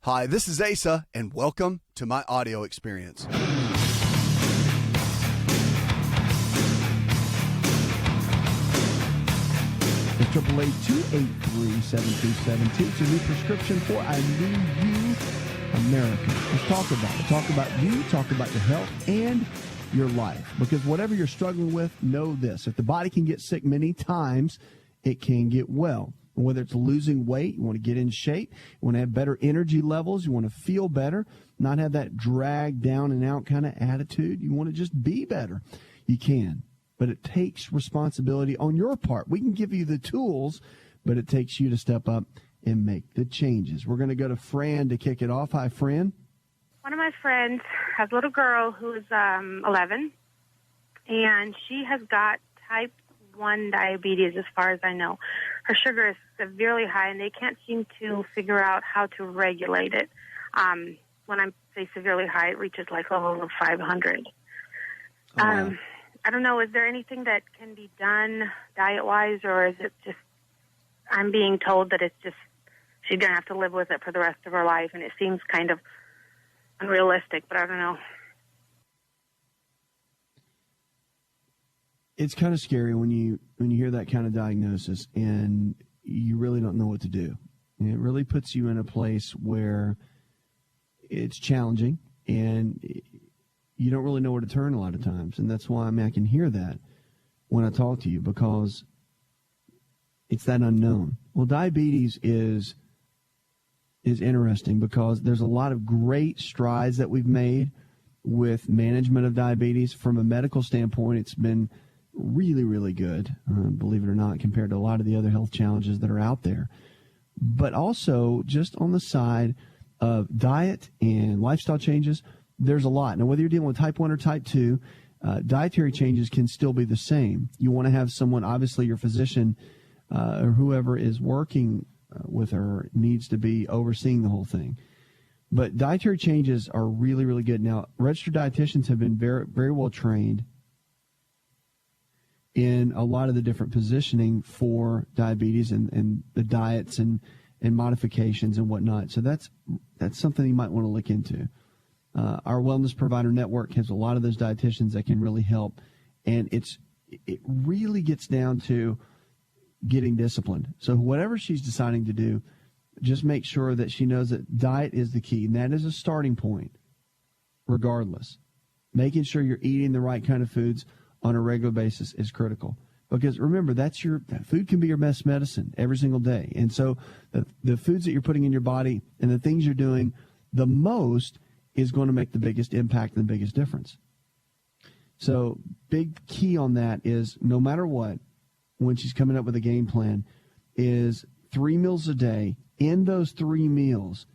Hi, this is Asa, and welcome to my audio experience. It's 888-283-7272. It's a new prescription for a new you, America. Let's talk about it. Talk about you, talk about your health and your life. Because whatever you're struggling with, know this. If the body can get sick many times, it can get well. Whether it's losing weight, you want to get in shape, you want to have better energy levels, you want to feel better, not have that drag down and out kind of attitude. You want to just be better. You can. But it takes responsibility on your part. We can give you the tools, but it takes you to step up and make the changes. We're going to go to Fran to kick it off. Hi, Fran. One of my friends has a little girl who is 11, and she has got type 1 diabetes as far as I know. Her sugar is severely high, and they can't seem to figure out how to regulate it. When I say severely high, it reaches like over 500. Wow. I don't know, is there anything that can be done diet-wise, or is it just, I'm being told that it's just, she's going to have to live with it for the rest of her life, and it seems kind of unrealistic, but I don't know. It's kind of scary when you hear that kind of diagnosis and you really don't know what to do. And it really puts you in a place where it's challenging and you don't really know where to turn a lot of times. And that's why I can hear that when I talk to you, because it's that unknown. Well, diabetes is interesting because there's a lot of great strides that we've made with management of diabetes. From a medical standpoint, it's been really, really good, believe it or not, compared to a lot of the other health challenges that are out there. But also, just on the side of diet and lifestyle changes, there's a lot. Now, whether you're dealing with type 1 or type 2, dietary changes can still be the same. You want to have someone, obviously your physician or whoever is working with her needs to be overseeing the whole thing. But dietary changes are really, really good. Now, registered dietitians have been very, very well trained in a lot of the different positioning for diabetes and the diets and modifications and whatnot. So that's something you might want to look into. Our Wellness Provider Network has a lot of those dietitians that can really help. And it really gets down to getting disciplined. So whatever she's deciding to do, just make sure that she knows that diet is the key. And that is a starting point, regardless. Making sure you're eating the right kind of foods on a regular basis is critical. Because remember, that food can be your best medicine every single day. And so the foods that you're putting in your body and the things you're doing the most is going to make the biggest impact and the biggest difference. So big key on that is no matter what, when she's coming up with a game plan, is 3 meals a day. In those 3 meals,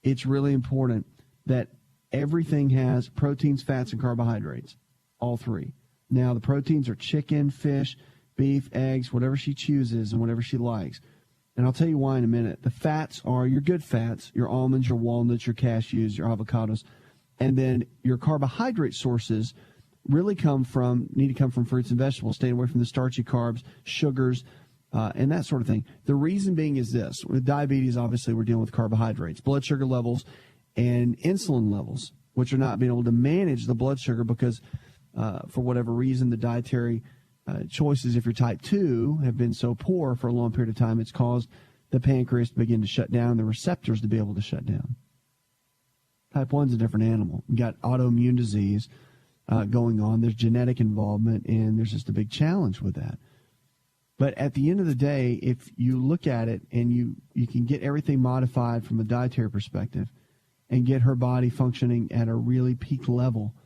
it's really important that everything has proteins, fats, and carbohydrates, all 3. Now, the proteins are chicken, fish, beef, eggs, whatever she chooses and whatever she likes. And I'll tell you why in a minute. The fats are your good fats, your almonds, your walnuts, your cashews, your avocados. And then your carbohydrate sources really need to come from fruits and vegetables, staying away from the starchy carbs, sugars, and that sort of thing. The reason being is this. With diabetes, obviously, we're dealing with carbohydrates, blood sugar levels, and insulin levels, which are not being able to manage the blood sugar because for whatever reason, the dietary choices, if you're type 2, have been so poor for a long period of time, it's caused the pancreas to begin to shut down, the receptors to be able to shut down. Type 1 is a different animal. You've got autoimmune disease going on. There's genetic involvement, and there's just a big challenge with that. But at the end of the day, if you look at it and you can get everything modified from a dietary perspective and get her body functioning at a really peak level,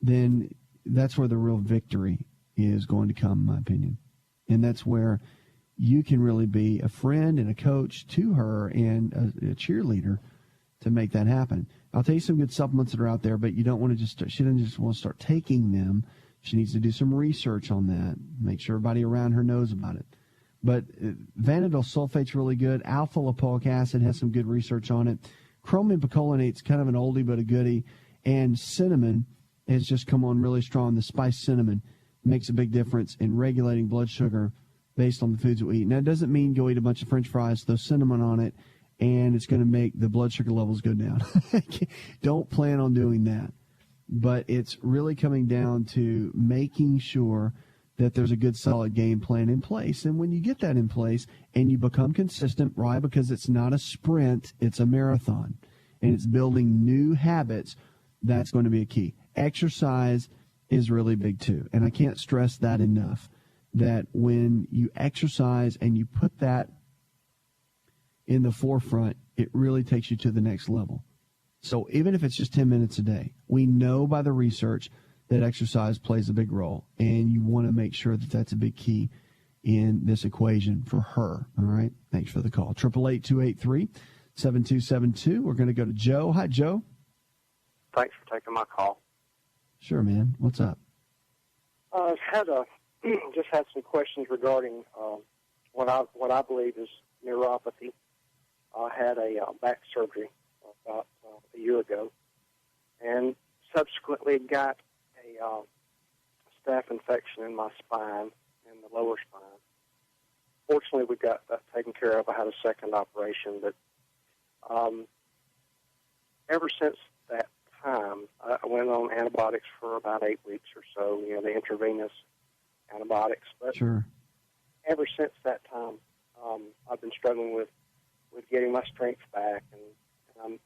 then that's where the real victory is going to come, in my opinion. And that's where you can really be a friend and a coach to her and a cheerleader to make that happen. I'll tell you some good supplements that are out there, but you don't want to she doesn't just want to start taking them. She needs to do some research on that, make sure everybody around her knows about it. But vanadyl sulfate's really good. Alpha-lipoic acid has some good research on it. Chromium picolinate's kind of an oldie but a goodie. And cinnamon has just come on really strong. The spiced cinnamon makes a big difference in regulating blood sugar based on the foods we eat. Now, it doesn't mean go eat a bunch of French fries, throw cinnamon on it, and it's going to make the blood sugar levels go down. Don't plan on doing that. But it's really coming down to making sure that there's a good, solid game plan in place. And when you get that in place and you become consistent, right, because it's not a sprint, it's a marathon, and it's building new habits, that's going to be a key. Exercise is really big, too. And I can't stress that enough, that when you exercise and you put that in the forefront, it really takes you to the next level. So even if it's just 10 minutes a day, we know by the research that exercise plays a big role, and you want to make sure that that's a big key in this equation for her. All right? Thanks for the call. 888-283-7272. We're going to go to Joe. Hi, Joe. Thanks for taking my call. Sure, man. What's up? I've just had some questions regarding what I believe is neuropathy. I had a back surgery about a year ago, and subsequently got a staph infection in my spine, in the lower spine. Fortunately, we got that taken care of. I had a second operation, but ever since that time, I went on antibiotics for about 8 weeks or so, the intravenous antibiotics. But sure. Ever since that time, I've been struggling with getting my strength back, and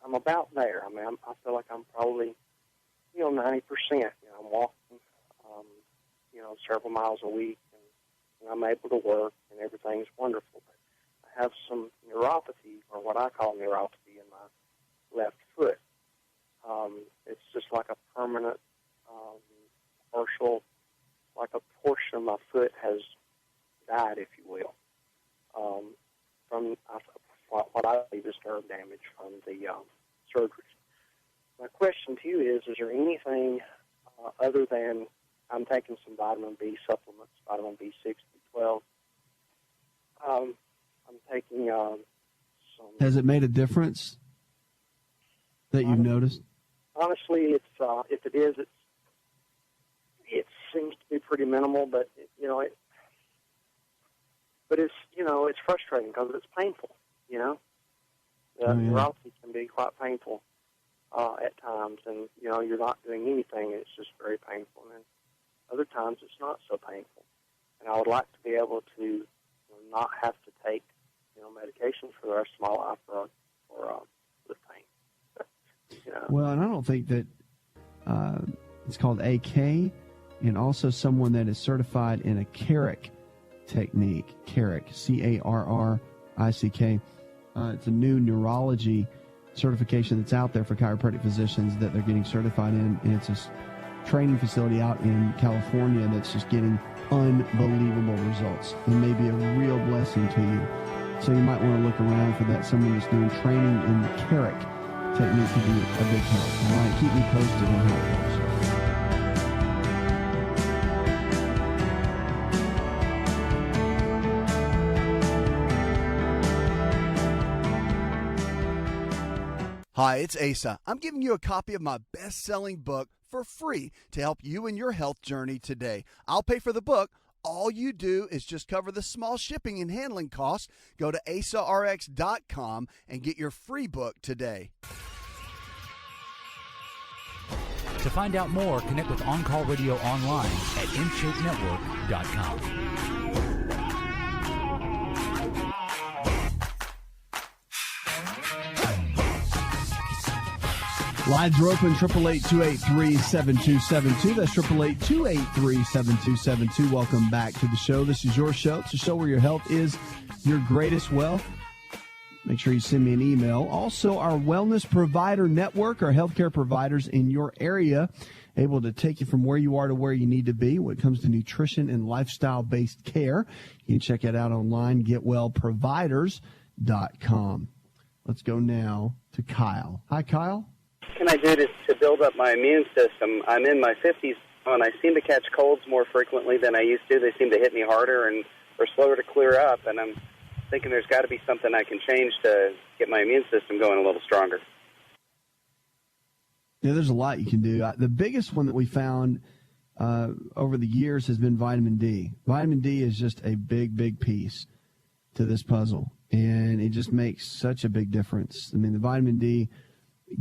I'm about there. I mean, I feel like I'm probably 90%. I'm walking, several miles a week, and I'm able to work, and everything's wonderful. But I have some neuropathy, or what I call neuropathy, in my left foot. It's just like a permanent, partial, like a portion of my foot has died, if you will, from what I believe is nerve damage from the surgeries. My question to you is there anything other than I'm taking some vitamin B supplements, vitamin B6, B12. I'm taking some... Has it made a difference that you've noticed? Honestly, it's if it is, it seems to be pretty minimal, but it's frustrating because it's painful. Neuropathy can be quite painful at times, and you're not doing anything; it's just very painful. And then other times it's not so painful. And I would like to be able to not have to take medications for the rest of my life for the pain. Well, and I don't think that it's called AK, and also someone that is certified in a Carrick technique, Carrick, C-A-R-R-I-C-K. It's a new neurology certification that's out there for chiropractic physicians that they're getting certified in, and it's a training facility out in California that's just getting unbelievable results and may be a real blessing to you. So you might want to look around for that. Someone that's doing training in the Carrick technique could be a big help. All right, keep me posted on how it goes. Hi, it's Asa. I'm giving you a copy of my best-selling book for free to help you in your health journey today. I'll pay for the book. All you do is just cover the small shipping and handling costs. Go to AsaRx.com and get your free book today. To find out more, connect with On Call Radio online at InShapeNetwork.com. Lines are open, 888-283-7272. That's 888-283-7272. Welcome back to the show. This is your show. It's a show where your health is your greatest wealth. Make sure you send me an email. Also, our wellness provider network, our healthcare providers in your area, able to take you from where you are to where you need to be when it comes to nutrition and lifestyle-based care. You can check it out online, getwellproviders.com. Let's go now to Kyle. Hi, Kyle. What can I do to build up my immune system? I'm in my 50s, and I seem to catch colds more frequently than I used to. They seem to hit me harder and are slower to clear up, and I'm thinking there's got to be something I can change to get my immune system going a little stronger. Yeah, there's a lot you can do. The biggest one that we found over the years has been vitamin D. Vitamin D is just a big, big piece to this puzzle. And it just makes such a big difference. I mean, the vitamin D,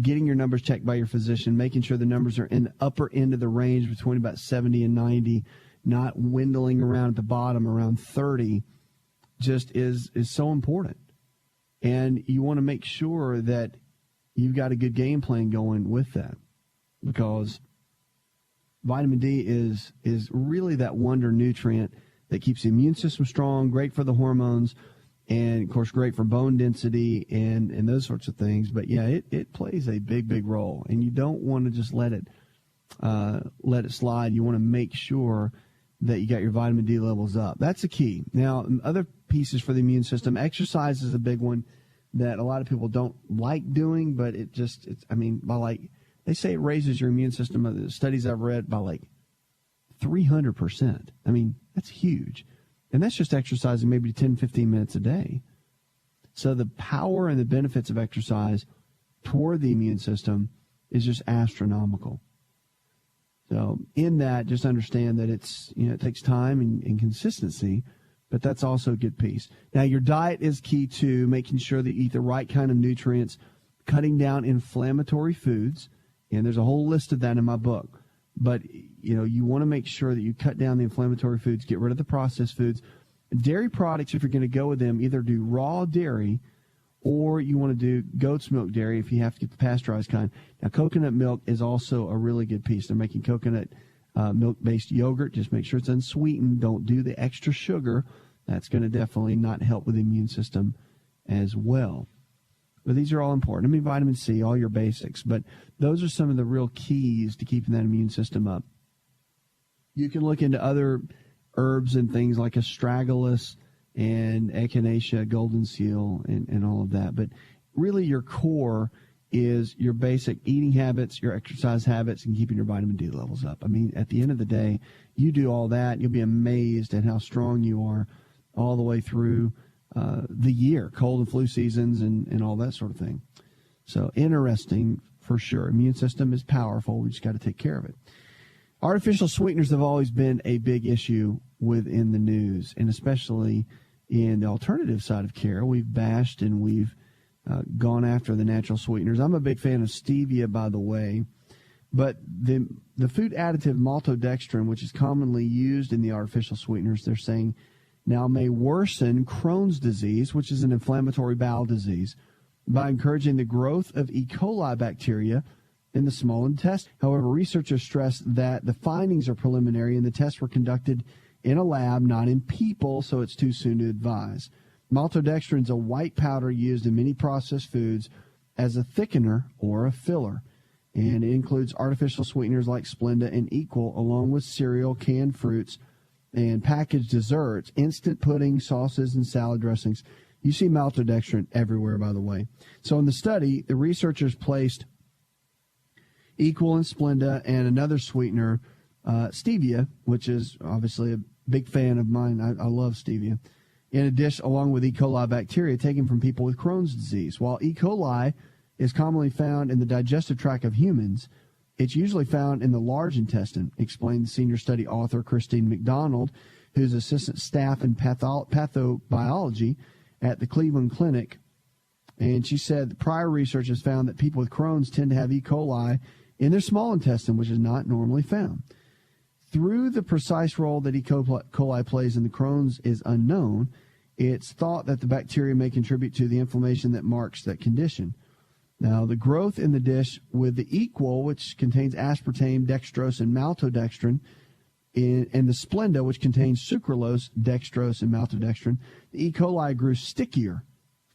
getting your numbers checked by your physician, making sure the numbers are in the upper end of the range between about 70 and 90, not dwindling around at the bottom around 30, just is so important. And you want to make sure that you've got a good game plan going with that, because vitamin D is really that wonder nutrient that keeps the immune system strong, great for the hormones, and, of course, great for bone density and those sorts of things. But, yeah, it plays a big, big role. And you don't want to just let it slide. You want to make sure that you got your vitamin D levels up. That's the key. Now, other pieces for the immune system, exercise is a big one that a lot of people don't like doing, but they say it raises your immune system. The studies I've read by like 300%. I mean, that's huge. And that's just exercising maybe 10, 15 minutes a day. So the power and the benefits of exercise toward the immune system is just astronomical. So in that, just understand that it takes time and consistency, but that's also a good piece. Now, your diet is key too, making sure that you eat the right kind of nutrients, cutting down inflammatory foods, and there's a whole list of that in my book. But, you want to make sure that you cut down the inflammatory foods, get rid of the processed foods. Dairy products, if you're going to go with them, either do raw dairy or you want to do goat's milk dairy if you have to get the pasteurized kind. Now, coconut milk is also a really good piece. They're making coconut milk-based yogurt. Just make sure it's unsweetened. Don't do the extra sugar. That's going to definitely not help with the immune system as well. But these are all important. I mean, vitamin C, all your basics. But those are some of the real keys to keeping that immune system up. You can look into other herbs and things like astragalus and echinacea, golden seal, and all of that. But really your core is your basic eating habits, your exercise habits, and keeping your vitamin D levels up. I mean, at the end of the day, you do all that, you'll be amazed at how strong you are all the way through the year, cold and flu seasons and all that sort of thing. So interesting for sure. Immune system is powerful. We just got to take care of it. Artificial sweeteners have always been a big issue within the news, and especially in the alternative side of care. We've bashed and we've gone after the natural sweeteners. I'm a big fan of stevia, by the way, but the food additive maltodextrin, which is commonly used in the artificial sweeteners, they're saying now may worsen Crohn's disease, which is an inflammatory bowel disease, by encouraging the growth of E. coli bacteria in the small intestine. However, researchers stress that the findings are preliminary and the tests were conducted in a lab, not in people, so it's too soon to advise. Maltodextrin is a white powder used in many processed foods as a thickener or a filler, and it includes artificial sweeteners like Splenda and Equal, along with cereal, canned fruits, and packaged desserts, instant pudding, sauces, and salad dressings. You see maltodextrin everywhere, by the way. So in the study, the researchers placed Equal and Splenda and another sweetener, stevia, which is obviously a big fan of mine. I love stevia, in a dish along with E. coli bacteria taken from people with Crohn's disease. While E. coli is commonly found in the digestive tract of humans, it's usually found in the large intestine, explained senior study author Christine McDonald, who's assistant staff in pathobiology at the Cleveland Clinic. And she said the prior research has found that people with Crohn's tend to have E. coli in their small intestine, which is not normally found. Through the precise role that E. coli plays in the Crohn's is unknown, it's thought that the bacteria may contribute to the inflammation that marks that condition. Now, the growth in the dish with the Equal, which contains aspartame, dextrose, and maltodextrin, and the Splenda, which contains sucralose, dextrose, and maltodextrin, the E. coli grew stickier,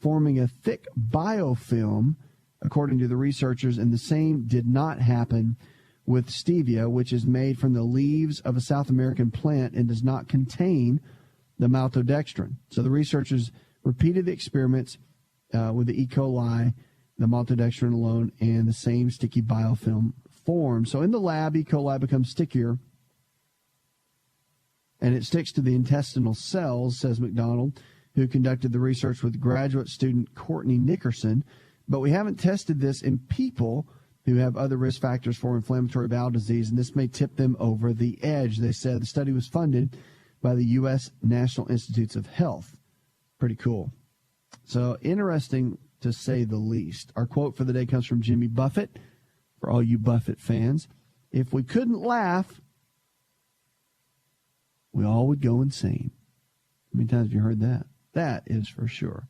forming a thick biofilm, according to the researchers, and the same did not happen with stevia, which is made from the leaves of a South American plant and does not contain the maltodextrin. So the researchers repeated the experiments with the E. coli, the maltodextrin alone, and the same sticky biofilm formed. So in the lab, E. coli becomes stickier, and it sticks to the intestinal cells, says McDonald, who conducted the research with graduate student Courtney Nickerson. But we haven't tested this in people who have other risk factors for inflammatory bowel disease, and this may tip them over the edge. They said the study was funded by the U.S. National Institutes of Health. Pretty cool. So interesting to say the least. Our quote for the day comes from Jimmy Buffett. For all you Buffett fans, if we couldn't laugh, we all would go insane. How many times have you heard that? That is for sure.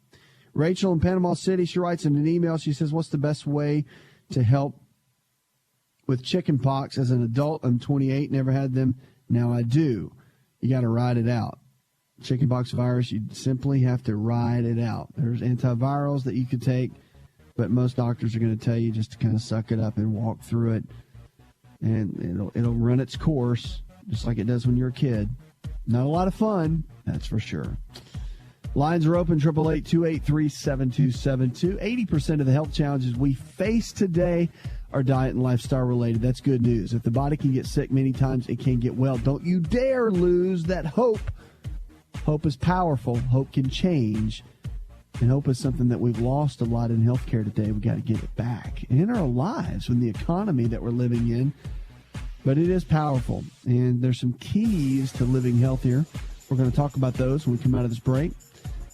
Rachel in Panama City, she writes in an email, she says, what's the best way to help with chicken pox? As an adult, I'm 28, never had them. Now I do. You got to ride it out. Chickenpox virus, you simply have to ride it out. There's antivirals that you could take, but most doctors are going to tell you just to kind of suck it up and walk through it, and it'll run its course just like it does when you're a kid. Not a lot of fun, that's for sure. Lines are open, 888-283-7272. 80% of the health challenges we face today are diet and lifestyle related. That's good news. If the body can get sick many times, it can get well. Don't you dare lose that hope. Hope is powerful. Hope can change. And hope is something that we've lost a lot in healthcare today. We've got to get it back in our lives, in the economy that we're living in. But it is powerful. And there's some keys to living healthier. We're going to talk about those when we come out of this break.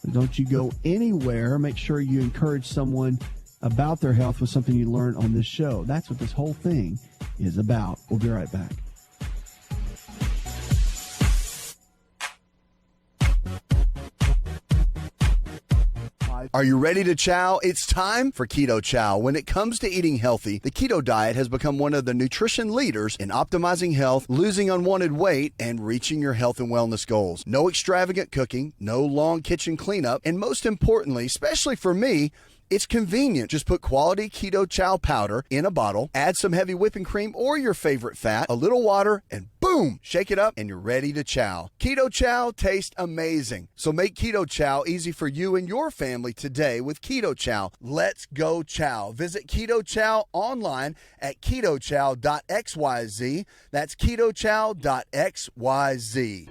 But don't you go anywhere. Make sure you encourage someone about their health with something you learn on this show. That's what this whole thing is about. We'll be right back. Are you ready to chow? It's time for Keto Chow. When it comes to eating healthy, the keto diet has become one of the nutrition leaders in optimizing health, losing unwanted weight, and reaching your health and wellness goals. No extravagant cooking, no long kitchen cleanup, and most importantly, especially for me, it's convenient. Just put quality Keto Chow powder in a bottle, add some heavy whipping cream or your favorite fat, a little water, and boom, shake it up and you're ready to chow. Keto Chow tastes amazing. So make Keto Chow easy for you and your family today with Keto Chow. Let's go chow. Visit Keto Chow online at ketochow.xyz. That's ketochow.xyz.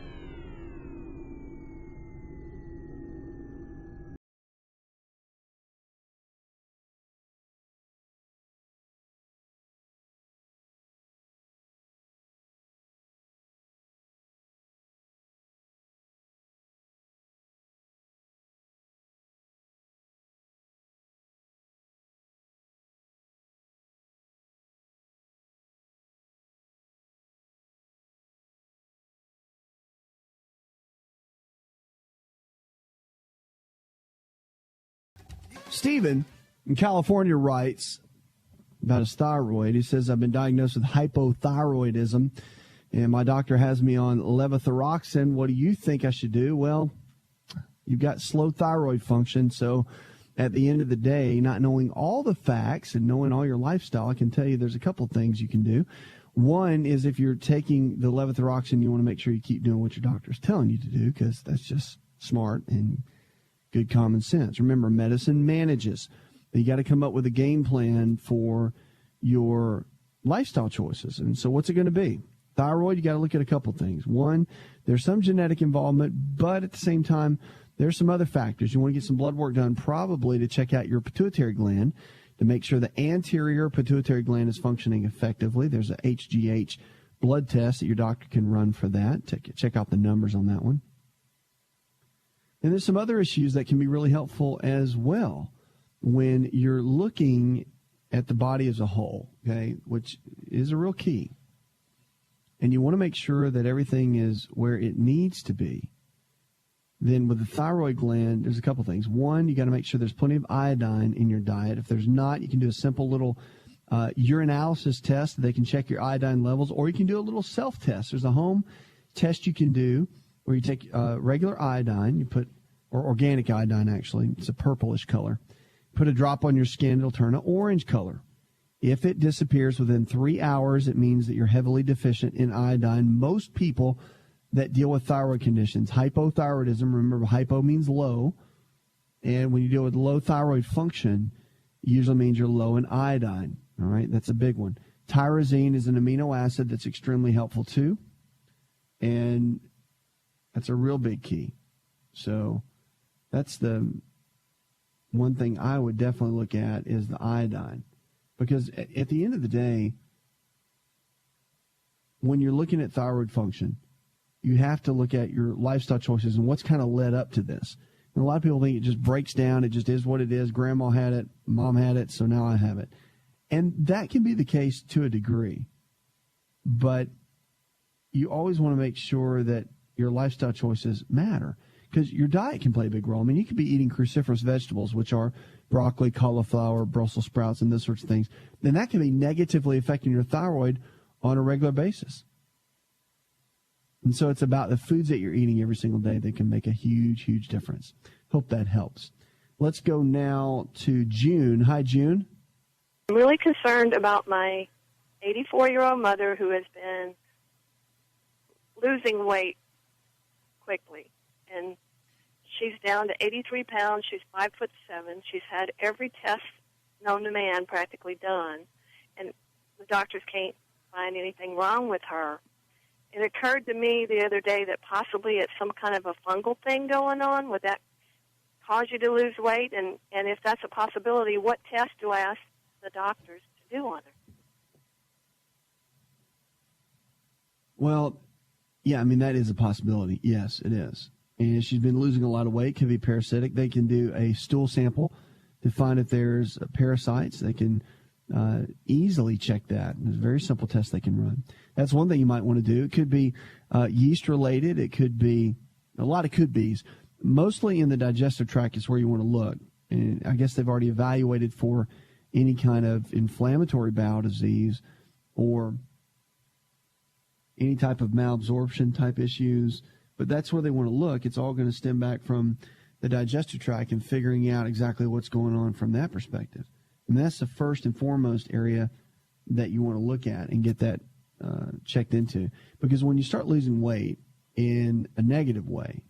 Stephen in California writes about his thyroid. He says, I've been diagnosed with hypothyroidism, and my doctor has me on levothyroxine. What do you think I should do? Well, you've got slow thyroid function, so at the end of the day, not knowing all the facts and knowing all your lifestyle, I can tell you there's a couple things you can do. One is if you're taking the levothyroxine, you want to make sure you keep doing what your doctor's telling you to do, because that's just smart and good common sense. Remember, medicine manages. You got to come up with a game plan for your lifestyle choices. And so what's it going to be? Thyroid, you got to look at a couple things. One, there's some genetic involvement, but at the same time, there's some other factors. You want to get some blood work done, probably to check out your pituitary gland to make sure the anterior pituitary gland is functioning effectively. There's a HGH blood test that your doctor can run for that. Check out the numbers on that one. And there's some other issues that can be really helpful as well when you're looking at the body as a whole, okay, which is a real key. And you want to make sure that everything is where it needs to be. Then with the thyroid gland, there's a couple things. One, you got to make sure there's plenty of iodine in your diet. If there's not, you can do a simple little urinalysis test. They can check your iodine levels, or you can do a little self-test. There's a home test you can do where you take regular iodine, you put, or organic iodine actually, it's a purplish color. Put a drop on your skin, it'll turn an orange color. If it disappears within 3 hours, it means that you're heavily deficient in iodine. Most people that deal with thyroid conditions, hypothyroidism, remember hypo means low, and when you deal with low thyroid function, it usually means you're low in iodine. All right, that's a big one. Tyrosine is an amino acid that's extremely helpful too, and that's a real big key. So that's the one thing I would definitely look at is the iodine. Because at the end of the day, when you're looking at thyroid function, you have to look at your lifestyle choices and what's kind of led up to this. And a lot of people think it just breaks down. It just is what it is. Grandma had it. Mom had it. So now I have it. And that can be the case to a degree. But you always want to make sure that your lifestyle choices matter, because your diet can play a big role. I mean, you could be eating cruciferous vegetables, which are broccoli, cauliflower, Brussels sprouts, and those sorts of things. Then that can be negatively affecting your thyroid on a regular basis. And so it's about the foods that you're eating every single day that can make a huge, huge difference. Hope that helps. Let's go now to June. Hi, June. I'm really concerned about my 84-year-old mother who has been losing weight quickly. And she's down to 83 pounds. She's 5'7". She's had every test known to man practically done. And the doctors can't find anything wrong with her. It occurred to me the other day that possibly it's some kind of a fungal thing going on. Would that cause you to lose weight? And if that's a possibility, what test do I ask the doctors to do on her? Well, yeah, I mean, that is a possibility. Yes, it is. And she's been losing a lot of weight, could be parasitic. They can do a stool sample to find if there's parasites. They can easily check that. There's a very simple test they can run. That's one thing you might want to do. It could be yeast-related. It could be a lot of could-bes. Mostly in the digestive tract is where you want to look. And I guess they've already evaluated for any kind of inflammatory bowel disease or any type of malabsorption type issues. But that's where they want to look. It's all going to stem back from the digestive tract and figuring out exactly what's going on from that perspective. And that's the first and foremost area that you want to look at and get that checked into. Because when you start losing weight in a negative way,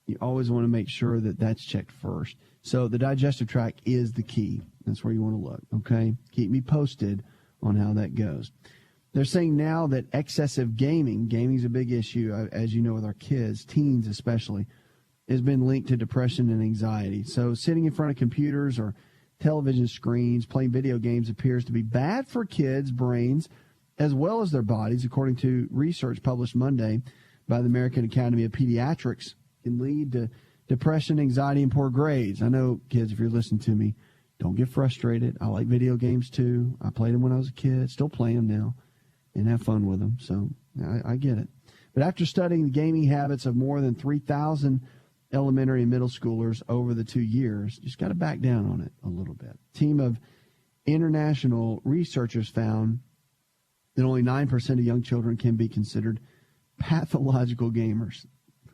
you always want to make sure that that's checked first. So the digestive tract is the key. That's where you want to look, okay? Keep me posted on how that goes. They're saying now that excessive gaming is a big issue, as you know, with our kids, teens especially, has been linked to depression and anxiety. So sitting in front of computers or television screens, playing video games appears to be bad for kids' brains as well as their bodies, according to research published Monday by the American Academy of Pediatrics. Can lead to depression, anxiety, and poor grades. I know, kids, if you're listening to me, don't get frustrated. I like video games, too. I played them when I was a kid, still play them now, and have fun with them. So I get it. But after studying the gaming habits of more than 3,000 elementary and middle schoolers over the 2 years, you just got to back down on it a little bit. A team of international researchers found that only 9% of young children can be considered pathological gamers.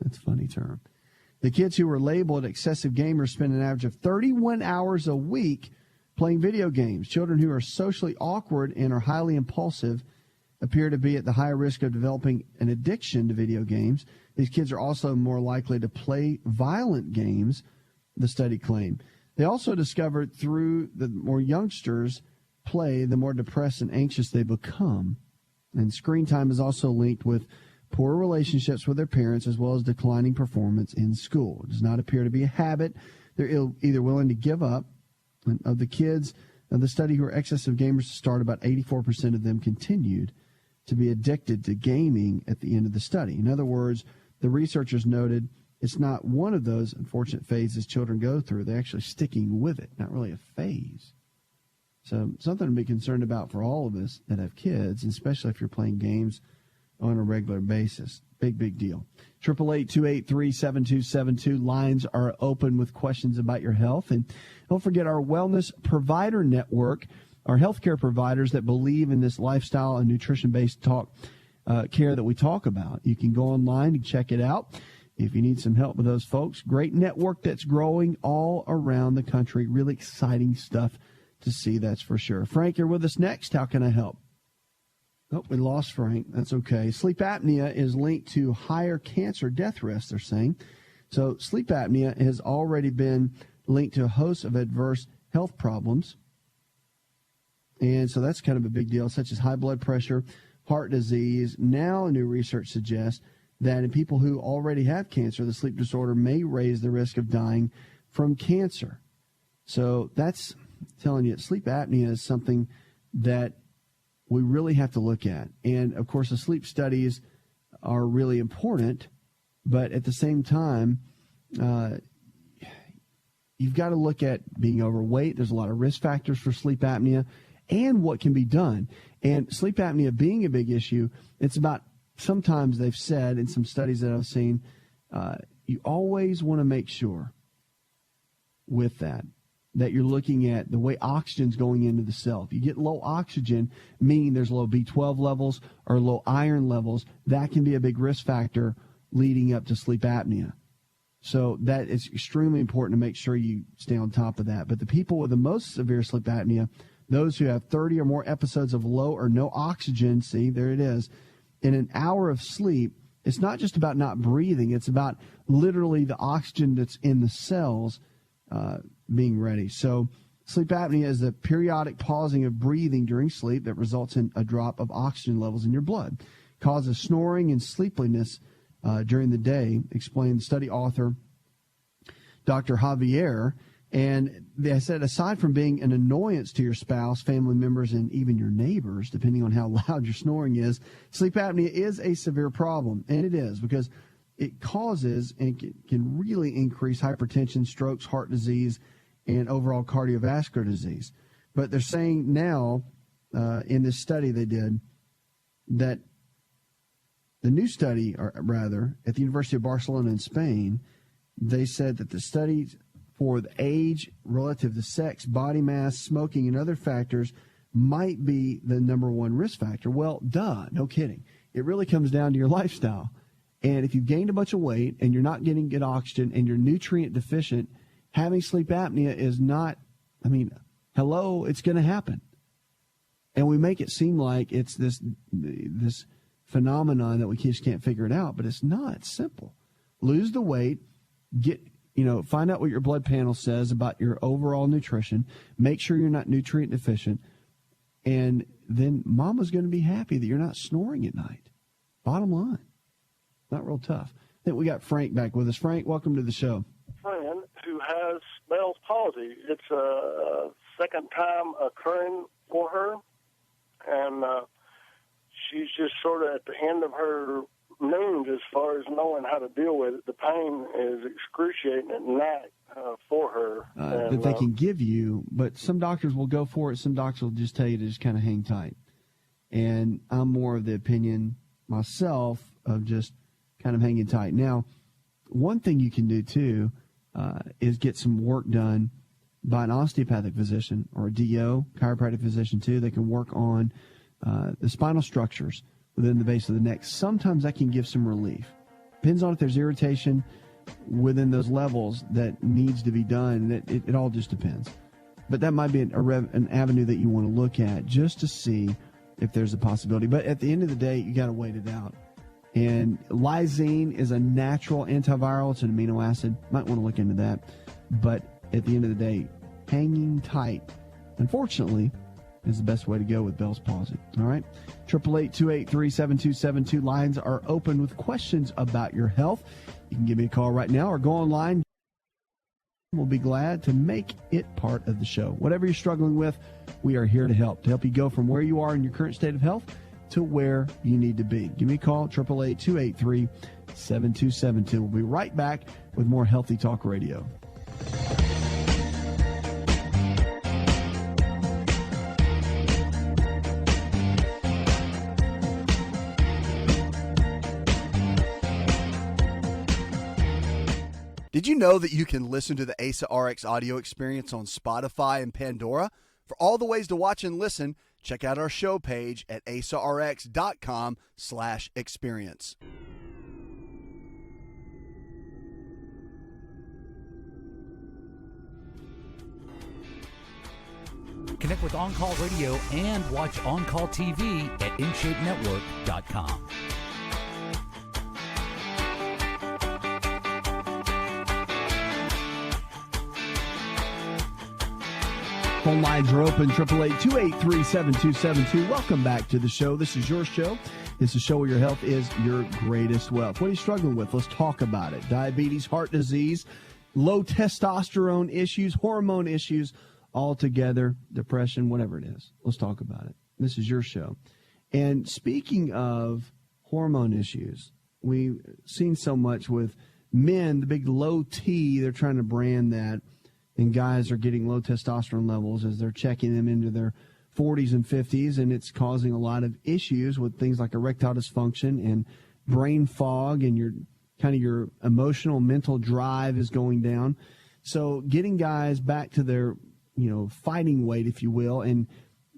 That's a funny term. The kids who were labeled excessive gamers spend an average of 31 hours a week playing video games. Children who are socially awkward and are highly impulsive appear to be at the higher risk of developing an addiction to video games. These kids are also more likely to play violent games, the study claimed. They also discovered through the more youngsters play, the more depressed and anxious they become. And screen time is also linked with poor relationships with their parents as well as declining performance in school. It does not appear to be a habit. They're either willing to give up. And of the kids of the study who are excessive gamers to start, about 84% of them continued to be addicted to gaming at the end of the study. In other words, the researchers noted it's not one of those unfortunate phases children go through. They're actually sticking with it, not really a phase. So something to be concerned about for all of us that have kids, especially if you're playing games on a regular basis. Big, big deal. 888-283-7272. Lines are open with questions about your health. And don't forget our Wellness Provider Network, our healthcare providers that believe in this lifestyle and nutrition-based care that we talk about. You can go online and check it out if you need some help with those folks. Great network that's growing all around the country. Really exciting stuff to see, that's for sure. Frank, you're with us next. How can I help? Oh, we lost Frank. That's okay. Sleep apnea is linked to higher cancer death risk, they're saying. So sleep apnea has already been linked to a host of adverse health problems. And so that's kind of a big deal, such as high blood pressure, heart disease. Now new research suggests that in people who already have cancer, the sleep disorder may raise the risk of dying from cancer. So that's telling you sleep apnea is something that we really have to look at. And, of course, the sleep studies are really important, but at the same time, you've got to look at being overweight. There's a lot of risk factors for sleep apnea and what can be done. And sleep apnea being a big issue, it's about, sometimes they've said in some studies that I've seen, you always want to make sure with that you're looking at the way oxygen's going into the cell. If you get low oxygen, meaning there's low B12 levels or low iron levels, that can be a big risk factor leading up to sleep apnea. So that is extremely important to make sure you stay on top of that. But the people with the most severe sleep apnea, those who have 30 or more episodes of low or no oxygen, see, there it is, in an hour of sleep, it's not just about not breathing. It's about literally the oxygen that's in the cells being ready. So sleep apnea is the periodic pausing of breathing during sleep that results in a drop of oxygen levels in your blood. Causes snoring and sleepiness during the day, explained the study author, Dr. Javier. And they said, aside from being an annoyance to your spouse, family members, and even your neighbors, depending on how loud your snoring is, sleep apnea is a severe problem. And it is, because it causes and can really increase hypertension, strokes, heart disease, and overall cardiovascular disease. But they're saying now, in this study they did, that the new study, or rather, at the University of Barcelona in Spain, they said that the study for the age relative to sex, body mass, smoking, and other factors might be the number one risk factor. Well, duh, no kidding. It really comes down to your lifestyle. And if you've gained a bunch of weight and you're not getting good oxygen and you're nutrient deficient, having sleep apnea is not, hello, it's going to happen. And we make it seem like it's this phenomenon that we just can't figure it out, but it's not. It's simple. Lose the weight, find out what your blood panel says about your overall nutrition, make sure you're not nutrient deficient, and then mama's going to be happy that you're not snoring at night. Bottom line. Not real tough. I think we got Frank back with us. Frank, welcome to the show. Friend who has Bell's palsy. It's a second time occurring for her, and she's just sort of at the end of her means as far as knowing how to deal with it. The pain is excruciating at night for her. That they can give you, but some doctors will go for it. Some doctors will just tell you to just kind of hang tight. And I'm more of the opinion myself of just kind of hanging tight. Now, one thing you can do too is get some work done by an osteopathic physician or a DO, chiropractic physician too. They can work on the spinal structures within the base of the neck. Sometimes that can give some relief. Depends on if there's irritation within those levels that needs to be done. It all just depends. But that might be an avenue that you want to look at just to see if there's a possibility. But at the end of the day, you got to wait it out. And lysine is a natural antiviral. It's an amino acid. Might want to look into that. But at the end of the day, hanging tight, unfortunately, is the best way to go with Bell's palsy. All right? 888-283-7272. Lines are open with questions about your health. You can give me a call right now or go online. We'll be glad to make it part of the show. Whatever you're struggling with, we are here to help you go from where you are in your current state of health to where you need to be. Give me a call, 888-283-7272. We'll be right back with more Healthy Talk Radio. Did you know that you can listen to the AsaRx audio experience on Spotify and Pandora? For all the ways to watch and listen, check out our show page at asarx.com/experience. Connect with On Call Radio and watch On Call TV at InShapeNetwork.com. Phone lines are open, 888-283-7272. Welcome back to the show. This is your show. This is a show where your health is your greatest wealth. What are you struggling with? Let's talk about it. Diabetes, heart disease, low testosterone issues, hormone issues, all together, depression, whatever it is. Let's talk about it. This is your show. And speaking of hormone issues, we've seen so much with men, the big low T, they're trying to brand that, and guys are getting low testosterone levels as they're checking them into their 40s and 50s, and it's causing a lot of issues with things like erectile dysfunction and brain fog, and your emotional, mental drive is going down. So getting guys back to their, fighting weight, if you will, and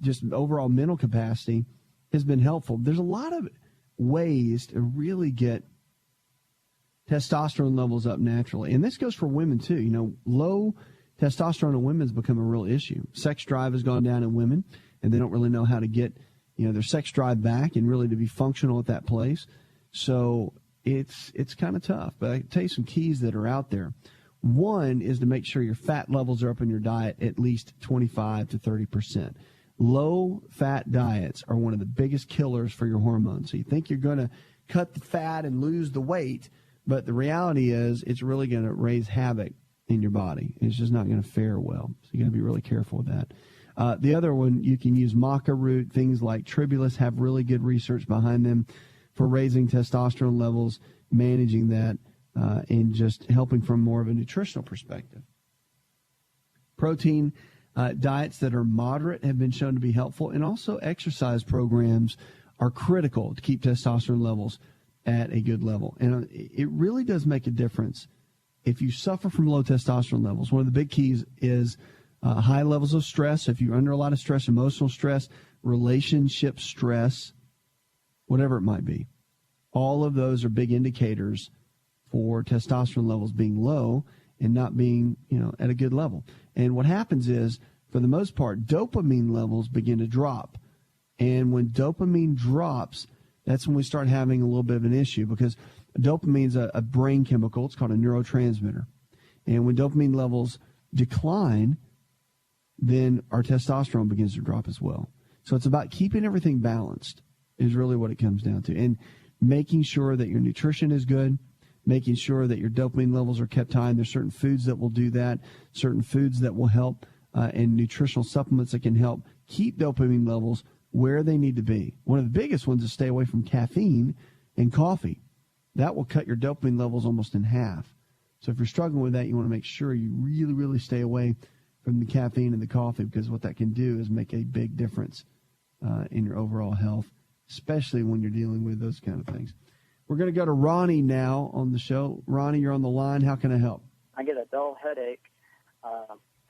just overall mental capacity has been helpful. There's a lot of ways to really get testosterone levels up naturally. And this goes for women too. Low testosterone in women has become a real issue. Sex drive has gone down in women, and they don't really know how to get, their sex drive back and really to be functional at that place. So it's kind of tough. But I can tell you some keys that are out there. One is to make sure your fat levels are up in your diet at least 25 to 30%. Low-fat diets are one of the biggest killers for your hormones. So you think you're going to cut the fat and lose the weight, but the reality is it's really going to raise havoc in your body. It's just not going to fare well. So you got to be really careful with that. The other one, you can use maca root. Things like tribulus have really good research behind them for raising testosterone levels, managing that, and just helping from more of a nutritional perspective. Protein diets that are moderate have been shown to be helpful, and also exercise programs are critical to keep testosterone levels at a good level. And it really does make a difference if you suffer from low testosterone levels. One of the big keys is high levels of stress. If you're under a lot of stress, emotional stress, relationship stress, whatever it might be, all of those are big indicators for testosterone levels being low and not being, at a good level. And what happens is, for the most part, dopamine levels begin to drop. And when dopamine drops, that's when we start having a little bit of an issue, because dopamine is a brain chemical. It's called a neurotransmitter. And when dopamine levels decline, then our testosterone begins to drop as well. So it's about keeping everything balanced is really what it comes down to. And making sure that your nutrition is good, making sure that your dopamine levels are kept high. And there's certain foods that will do that, certain foods that will help, and nutritional supplements that can help keep dopamine levels where they need to be. One of the biggest ones is stay away from caffeine and coffee. That will cut your dopamine levels almost in half. So if you're struggling with that, you want to make sure you really, really stay away from the caffeine and the coffee, because what that can do is make a big difference in your overall health, especially when you're dealing with those kind of things. We're going to go to Ronnie now on the show. Ronnie, you're on the line. How can I help? I get a dull headache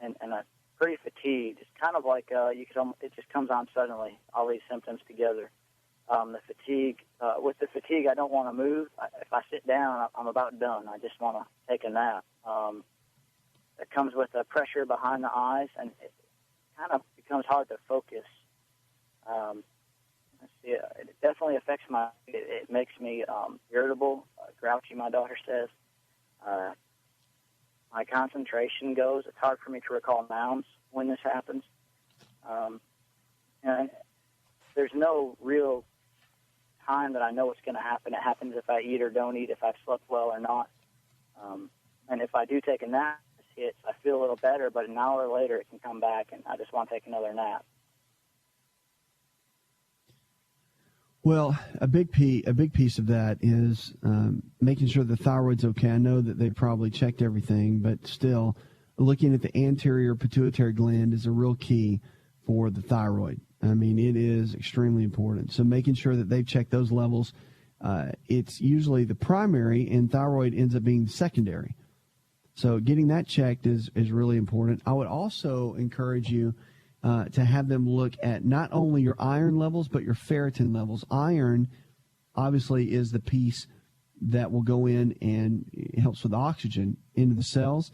and I'm pretty fatigued. It's kind of like it just comes on suddenly, all these symptoms together. With the fatigue, I don't want to move. If I sit down, I'm about done. I just want to take a nap. It comes with a pressure behind the eyes, and it kind of becomes hard to focus. It definitely affects it makes me irritable, grouchy, my daughter says. My concentration goes. It's hard for me to recall nouns when this happens. And there's no real time that I know it's going to happen. It happens if I eat or don't eat, if I've slept well or not. And if I do take a nap, I feel a little better, but an hour later it can come back, and I just want to take another nap. Well, a big piece of that is making sure the thyroid's okay. I know that they probably checked everything, but still, looking at the anterior pituitary gland is a real key for the thyroid. I mean, it is extremely important. So making sure that they've checked those levels, it's usually the primary, and thyroid ends up being secondary. So getting that checked is really important. I would also encourage you to have them look at not only your iron levels, but your ferritin levels. Iron, obviously, is the piece that will go in and it helps with oxygen into the cells,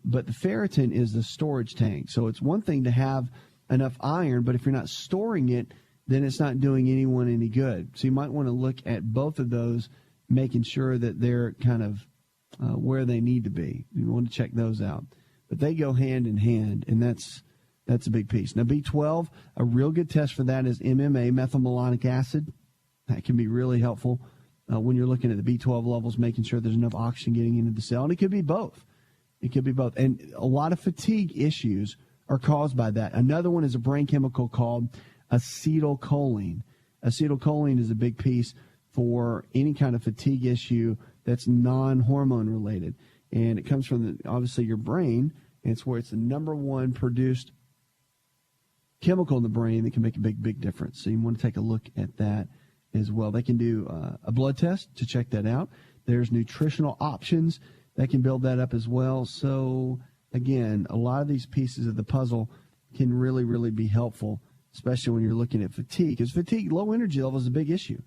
but the ferritin is the storage tank. So it's one thing to have enough iron, but if you're not storing it, then it's not doing anyone any good. So you might want to look at both of those, making sure that they're kind of where they need to be. You want to check those out. But they go hand in hand, and that's a big piece. Now, B12, a real good test for that is MMA, methylmalonic acid. That can be really helpful when you're looking at the B12 levels, making sure there's enough oxygen getting into the cell. And it could be both. It could be both. And a lot of fatigue issues are caused by that. Another one is a brain chemical called acetylcholine. Acetylcholine is a big piece for any kind of fatigue issue that's non-hormone related. And it comes from, obviously, your brain. And it's where it's the number one produced chemical in the brain that can make a big, big difference. So you want to take a look at that as well. They can do a blood test to check that out. There's nutritional options that can build that up as well. So, again, a lot of these pieces of the puzzle can really, really be helpful, especially when you're looking at fatigue. Because fatigue, low energy level is a big issue.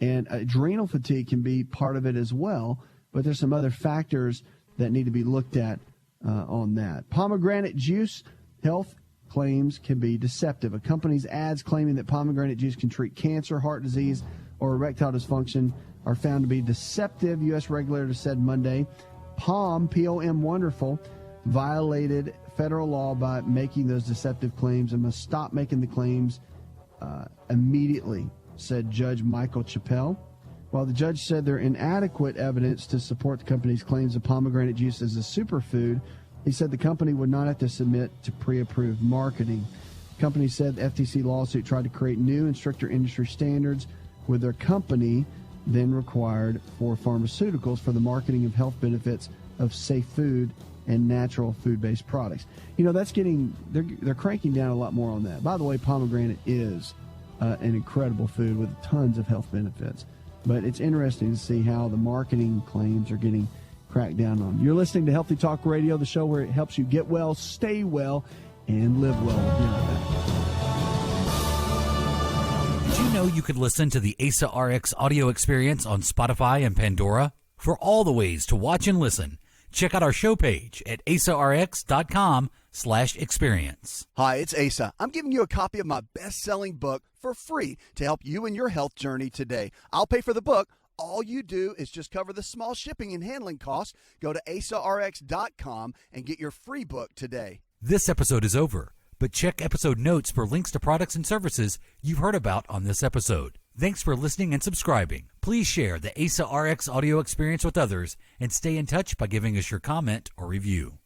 And adrenal fatigue can be part of it as well. But there's some other factors that need to be looked at on that. Pomegranate juice health claims can be deceptive. A company's ads claiming that pomegranate juice can treat cancer, heart disease, or erectile dysfunction are found to be deceptive, U.S. regulators said Monday. P-O-M Wonderful, violated federal law by making those deceptive claims and must stop making the claims immediately, said Judge Michael Chappell. While the judge said there are inadequate evidence to support the company's claims of pomegranate juice as a superfood, he said the company would not have to submit to pre-approved marketing. The company said the FTC lawsuit tried to create new and stricter industry standards with their company then required for pharmaceuticals for the marketing of health benefits of safe food and natural food-based products. You know, that's they're cranking down a lot more on that. By the way, pomegranate is an incredible food with tons of health benefits. But it's interesting to see how the marketing claims are getting cracked down on. You're listening to Healthy Talk Radio, the show where it helps you get well, stay well, and live well. Did you know you could listen to the AsaRx audio experience on Spotify and Pandora? For all the ways to watch and listen, check out our show page at asarx.com/experience. Hi, it's Asa. I'm giving you a copy of my best-selling book for free to help you in your health journey today. I'll pay for the book. All you do is just cover the small shipping and handling costs. Go to asarx.com and get your free book today. This episode is over, but check episode notes for links to products and services you've heard about on this episode. Thanks for listening and subscribing. Please share the AsaRx audio experience with others and stay in touch by giving us your comment or review.